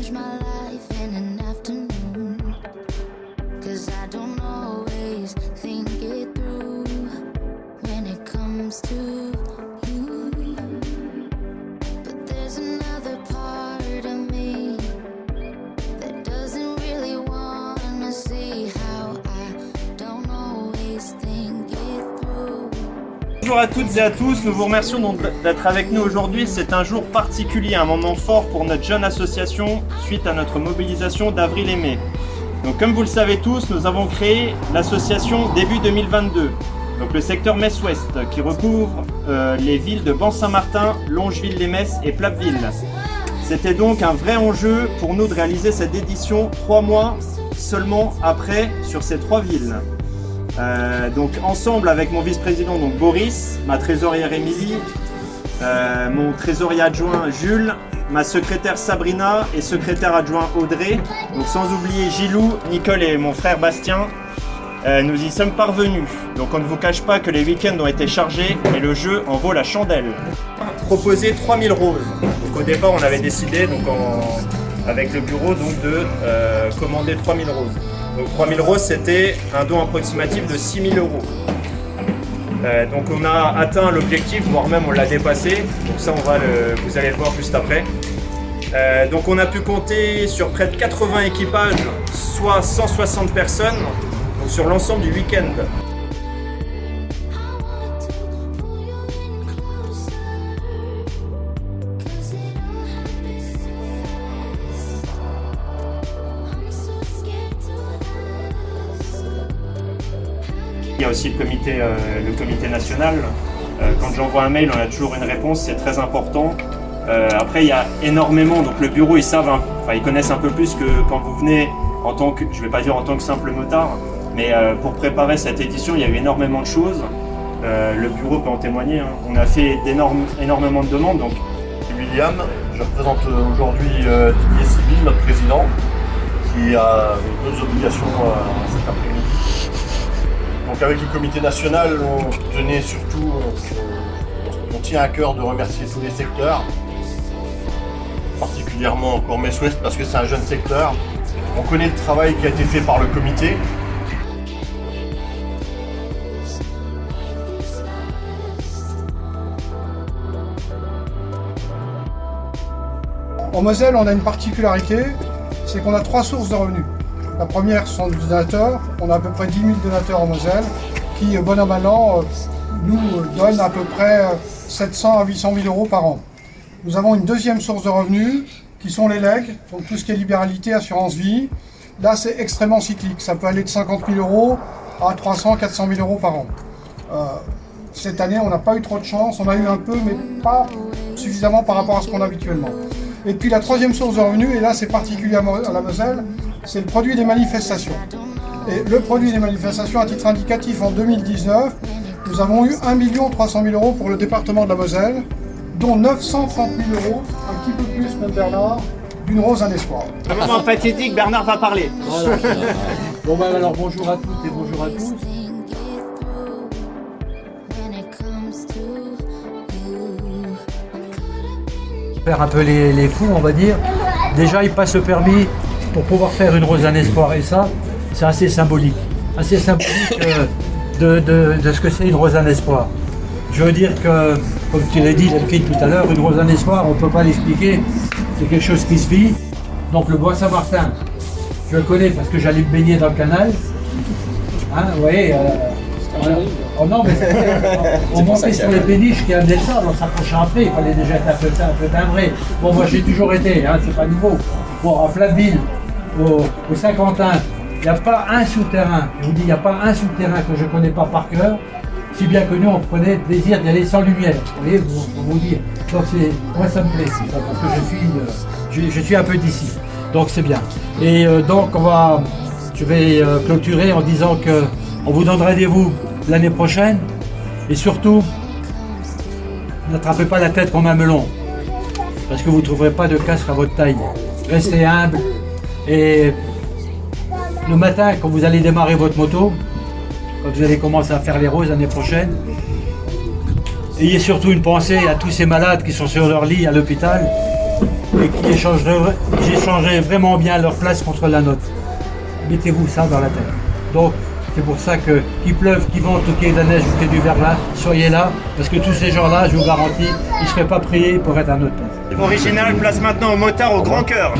change my life in an afternoon. 'Cause I don't always think it through when it comes to you. But there's another part of me that doesn't really wanna see how I don't always think it through. Bonjour à toutes et à tous, nous vous remercions donc d'être avec nous aujourd'hui. C'est un jour particulier, un moment fort pour notre jeune association suite à notre mobilisation d'avril et mai. Donc comme vous le savez tous, nous avons créé l'association début 2022. Donc le secteur Metz-Ouest qui recouvre les villes de Ban-Saint-Martin, Longeville-les-Metz et Plappeville. C'était donc un vrai enjeu pour nous de réaliser cette édition 3 mois seulement après sur ces 3 villes. Donc ensemble avec mon vice-président donc Boris, ma trésorière Émilie, mon trésorier adjoint Jules, ma secrétaire Sabrina et secrétaire adjoint Audrey, donc sans oublier Gilou, Nicole et mon frère Bastien. Nous y sommes parvenus. Donc on ne vous cache pas que les week-ends ont été chargés, mais le jeu en vaut la chandelle. Proposer 3000 roses. Donc au départ on avait décidé donc avec le bureau donc de commander 3000 roses. Donc 3000 roses, c'était un don approximatif de 6000 €. Donc on a atteint l'objectif, voire même on l'a dépassé. Donc ça, vous allez le voir juste après. Donc on a pu compter sur près de 80 équipages, soit 160 personnes, donc sur l'ensemble du week-end. Il y a aussi le comité national. Quand j'envoie un mail, on a toujours une réponse, c'est très important. Après, il y a énormément, donc le bureau, ils connaissent un peu plus que quand vous venez en tant que, je ne vais pas dire en tant que simple motard, mais pour préparer cette édition, il y a eu énormément de choses. Le bureau peut en témoigner, hein. On a fait énormément de demandes. Donc. William, je représente aujourd'hui Didier Sibyl, notre président, qui a d'autres obligations cet après-midi. Donc avec le comité national, on tenait surtout, on tient à cœur de remercier tous les secteurs, particulièrement encore Metz-Ouest parce que c'est un jeune secteur. On connaît le travail qui a été fait par le comité. En Moselle, on a une particularité, c'est qu'on a 3 sources de revenus. La première sont les donateurs. On a à peu près 10 000 donateurs en Moselle qui, bon an mal an, nous donnent à peu près 700 à 800 000 € par an. Nous avons une deuxième source de revenus qui sont les legs, donc tout ce qui est libéralité, assurance vie. Là, c'est extrêmement cyclique. Ça peut aller de 50 000 € à 300 400 000 € par an. Cette année, on n'a pas eu trop de chance. On a eu un peu, mais pas suffisamment par rapport à ce qu'on a habituellement. Et puis la troisième source de revenus, et là c'est particulièrement à la Moselle, c'est le produit des manifestations. Et le produit des manifestations, à titre indicatif, en 2019, nous avons eu 1 300 000 € pour le département de la Moselle, dont 930 000 €, un petit peu plus même Bernard, d'une rose un espoir. Un moment fatidique, Bernard va parler. Voilà. Bon ben alors bonjour à toutes et bonjour à tous. Faire un peu les fous, on va dire. Déjà, ils passent le permis pour pouvoir faire une rose un espoir. Et ça, c'est assez symbolique. Assez symbolique de ce que c'est une rose un espoir. Je veux dire que, comme tu l'as dit, Delphine, tout à l'heure, une rose un espoir, on ne peut pas l'expliquer. C'est quelque chose qui se vit. Donc le bois Saint-Martin, je le connais parce que j'allais me baigner dans le canal. Hein, vous voyez, oh non, mais on montait sur les péniches qui amenaient ça, on s'approchait après, il fallait déjà être un peu timbré. Bon, moi j'ai toujours été, hein, c'est pas nouveau. Bon, à Plappeville, au Saint-Quentin, il n'y a pas un souterrain, je vous dis, il n'y a pas un souterrain que je ne connais pas par cœur, si bien que nous on prenait le plaisir d'y aller sans lumière, vous voyez, pour vous dire. Donc moi ça me plaît, ça, parce que je suis un peu d'ici, donc c'est bien. Et donc je vais clôturer en disant qu'on vous donne rendez-vous l'année prochaine, et surtout, n'attrapez pas la tête comme un melon, parce que vous ne trouverez pas de casque à votre taille. Restez humble, et le matin, quand vous allez démarrer votre moto, quand vous allez commencer à faire les roses l'année prochaine, ayez surtout une pensée à tous ces malades qui sont sur leur lit à l'hôpital, et qui échangeraient vraiment bien leur place contre la nôtre. Mettez-vous ça dans la tête. Donc, c'est pour ça que qu'il pleuve, qu'il vente, qu'il y ait de la neige ou qu'il y ait du verglas, soyez là, parce que tous ces gens-là, je vous garantis, ils ne seraient pas priés pour être à notre place. Original place maintenant au motard au grand cœur.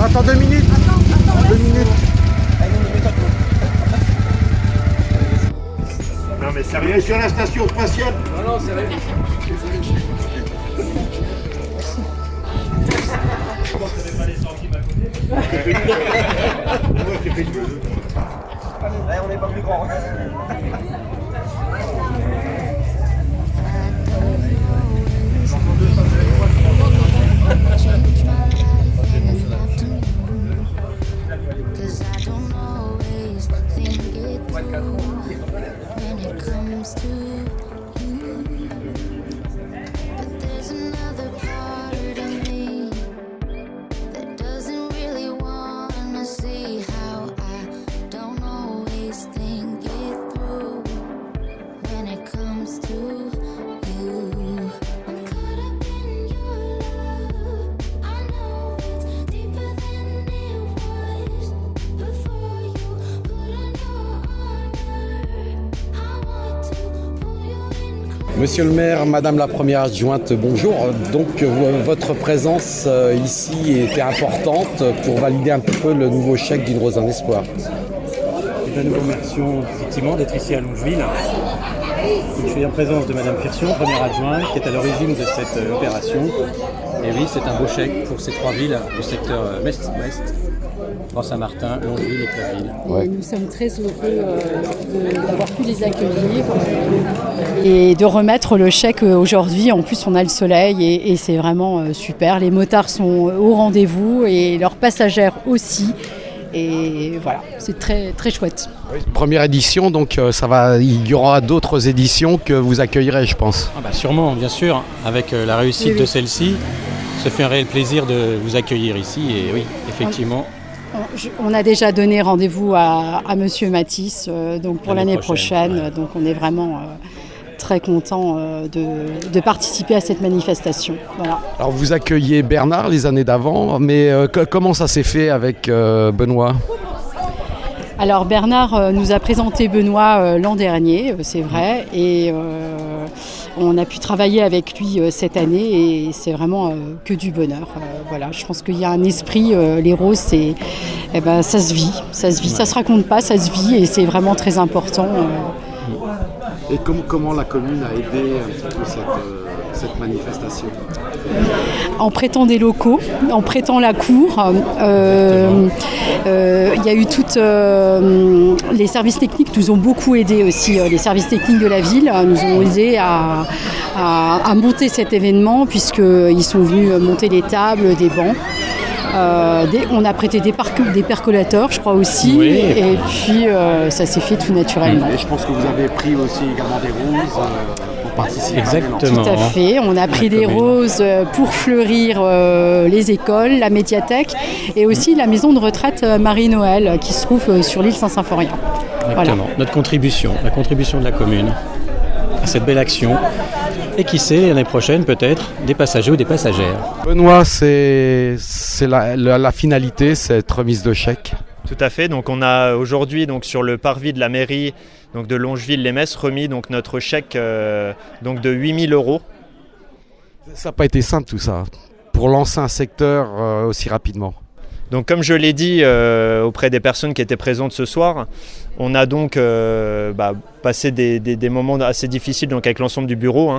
Attends 2 minutes. 2 minutes. Non mais sérieux. On est sur la station spatiale. Non, sérieux. On n'est pas plus grand. Change my life in an afternoon. 'Cause I don't always think it through when it comes to you. But there's another part of me that doesn't really wanna see how I don't always think it through when it comes to you. I'm caught up in your love. I know it's deeper than it was before you put on your armor. I want to pull you in close. Monsieur le maire, madame la première adjointe, bonjour. Donc votre présence ici était importante pour valider un petit peu le nouveau chèque d'une rose en espoir. Eh bien, nous vous remercions effectivement d'être ici à Longeville. Je suis en présence de madame Firsion, première adjointe, qui est à l'origine de cette opération. Et oui, c'est un beau chèque pour ces 3 villes du secteur Est-Ouest, Grand-Saint-Martin, Longeville et Claville. Et nous sommes très heureux d'avoir pu les accueillir et de remettre le chèque aujourd'hui. En plus, on a le soleil et c'est vraiment super. Les motards sont au rendez-vous et leurs passagères aussi. Et voilà, c'est très, très chouette. Première édition, donc il y aura d'autres éditions que vous accueillerez, je pense. Ah bah sûrement, bien sûr, avec la réussite de celle-ci, ça fait un réel plaisir de vous accueillir ici. Et oui, effectivement. On a déjà donné rendez-vous à Monsieur Matisse donc pour l'année prochaine. Ouais. Donc on est vraiment très content de participer à cette manifestation. Voilà. Alors vous accueilliez Bernard les années d'avant, mais comment ça s'est fait avec Benoît ? Alors Bernard nous a présenté Benoît l'an dernier, c'est vrai, et on a pu travailler avec lui cette année et c'est vraiment que du bonheur. Voilà, je pense qu'il y a un esprit, les roses, ça se vit, ça se raconte pas, ça se vit et c'est vraiment très important. Et comment la commune a aidé un petit peu cette manifestation ? En prêtant des locaux, en prêtant la cour. Il y a eu toutes les services techniques nous ont beaucoup aidés aussi. Les services techniques de la ville nous ont aidés à monter cet événement puisqu'ils sont venus monter les tables, des bancs. On a prêté des percolateurs, je crois aussi, oui. Et puis ça s'est fait tout naturellement. Et je pense que vous avez pris aussi également des roses pour participer. Exactement. Tout à fait, on a pris des roses pour fleurir les écoles, la médiathèque et aussi la maison de retraite Marie-Noël qui se trouve sur l'île Saint-Symphorien. Exactement, voilà. Notre contribution, la contribution de la commune à cette belle action. Et qui sait, l'année prochaine, peut-être, des passagers ou des passagères. Benoît, c'est la finalité, cette remise de chèque. Tout à fait. Donc on a aujourd'hui donc, sur le parvis de la mairie donc, de Longeville-les-Metz remis donc, notre chèque donc, de 8 000 €. Ça n'a pas été simple tout ça, pour lancer un secteur aussi rapidement. Donc comme je l'ai dit auprès des personnes qui étaient présentes ce soir, on a donc passé des moments assez difficiles donc, avec l'ensemble du bureau.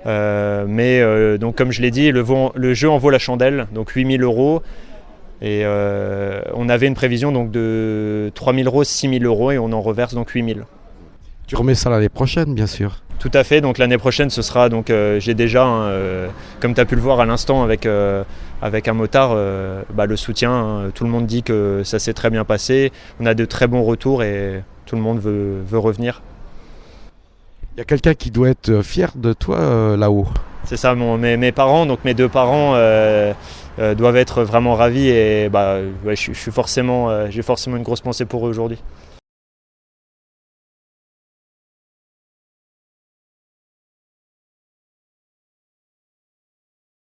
Mais donc, comme je l'ai dit, le jeu en vaut la chandelle, donc 8 000 €. Et on avait une prévision donc de 3 000 euros, 6 000 euros et on en reverse donc 8 000. Tu remets ça l'année prochaine, bien sûr. Tout à fait, donc l'année prochaine ce sera, donc j'ai déjà, comme tu as pu le voir à l'instant avec un motard, le soutien, tout le monde dit que ça s'est très bien passé, on a de très bons retours et tout le monde veut revenir. Il y a quelqu'un qui doit être fier de toi là-haut. C'est ça, mes parents, donc mes 2 parents doivent être vraiment ravis et j'ai forcément une grosse pensée pour eux aujourd'hui.